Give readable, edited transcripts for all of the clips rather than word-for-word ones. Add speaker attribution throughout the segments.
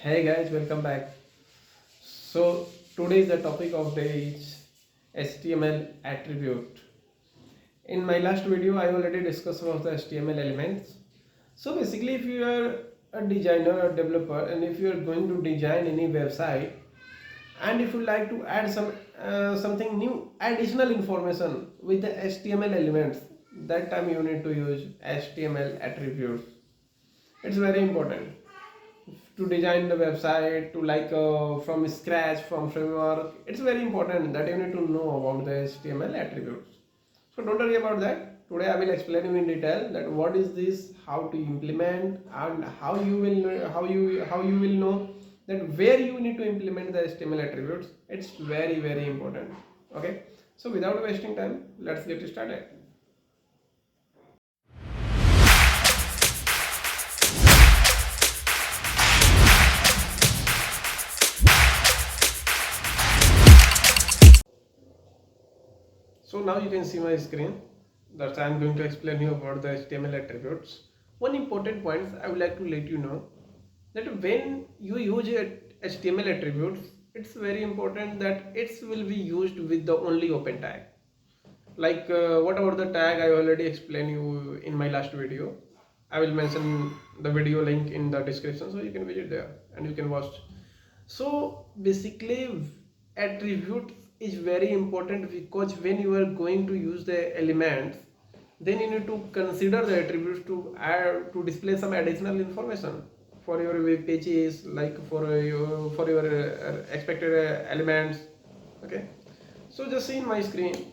Speaker 1: Hey guys, welcome back. So today the topic of day is HTML attribute. In my last video, I already discussed about the HTML elements. So basically, if you are a designer or developer, and if you are going to design any website, and if you like to add something new, additional information with the HTML elements, that time you need to use HTML attributes. It's very important to design the website to from scratch from framework. It's very important that you need to know about the HTML attributes. So don't worry about that. Today I will explain you in detail that what is this, how to implement, and how you will how you will know that where you need to implement the HTML attributes. It's very important. Okay, so without wasting time, let's get started. So now you can see my screen that I am going to explain you about the HTML attributes. One important point I would like to let you know that when you use HTML attributes, it's very important that it will be used with the only open tag. What about the tag, I already explained you in my last video. I will mention the video link in the description so you can visit there and you can watch. So basically attribute is very important because when you are going to use the elements, then you need to consider the attributes to add to display some additional information for your web pages, like for your expected elements. Okay, so just see in my screen,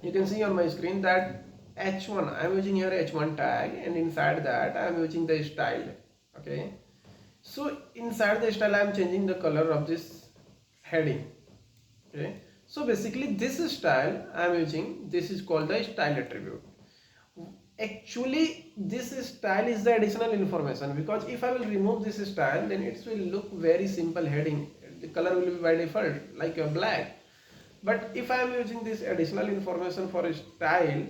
Speaker 1: you can see on my screen that h1, I am using here h1 tag, and inside that I am using the style. Okay, so inside the style I am changing the color of this heading. Okay, so basically this style I am using, this is called the style attribute. Actually this style is the additional information, because if I will remove this style, then it will look very simple heading. The color will be by default like a black. But if I am using this additional information for a style,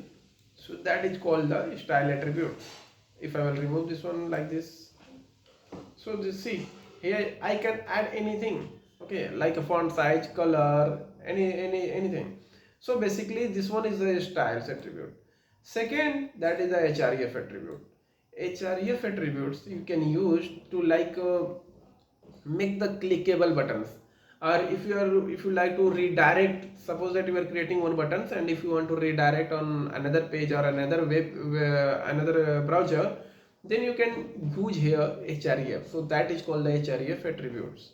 Speaker 1: so that is called the style attribute. If I will remove this one like this, so this, see here I can add anything. Okay, like a font size, color, anything. So basically this one is the styles attribute. Second, that is the href attribute. Href attributes you can use to make the clickable buttons, or if you like to redirect, suppose that you are creating one buttons, and if you want to redirect on another page or another another browser, then you can use here href. So that is called the href attributes.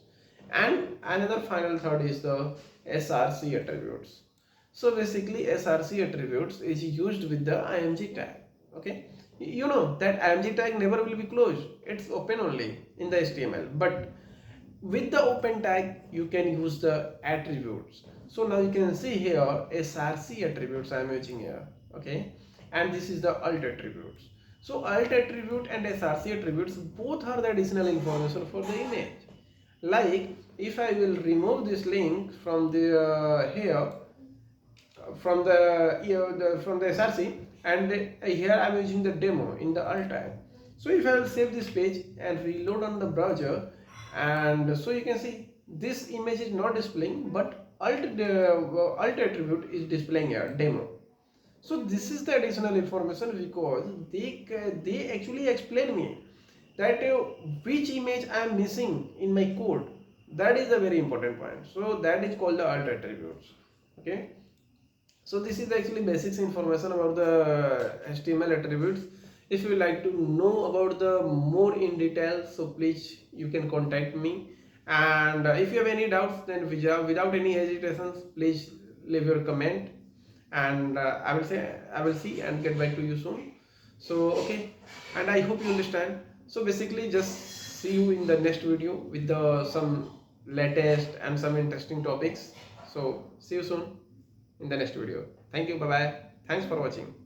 Speaker 1: And another final third is the src attributes. So basically src attributes is used with the img tag. Okay, you know that img tag never will be closed, it's open only in the html, but with the open tag you can use the attributes. So now you can see here src attributes I am using here. Okay, and this is the alt attributes. So alt attribute and src attributes both are the additional information for the image. Like if I will remove this link from the here from the src, and here I am using the demo in the alt tag. So if I will save this page and reload on the browser, and so you can see this image is not displaying, but alt attribute is displaying here demo. So this is the additional information, because they actually explain me that which image I am missing in my code. That is a very important point. So that is called the alt attributes. Okay, so this is actually basics information about the HTML attributes. If you like to know about the more in detail, so please you can contact me. And if you have any doubts, then without any hesitations, please leave your comment, and I will see and get back to you soon. So okay, and I hope you understand. So basically, just see you in the next video with the some latest and some interesting topics. So see you soon in the next video. Thank you. Bye bye. Thanks for watching.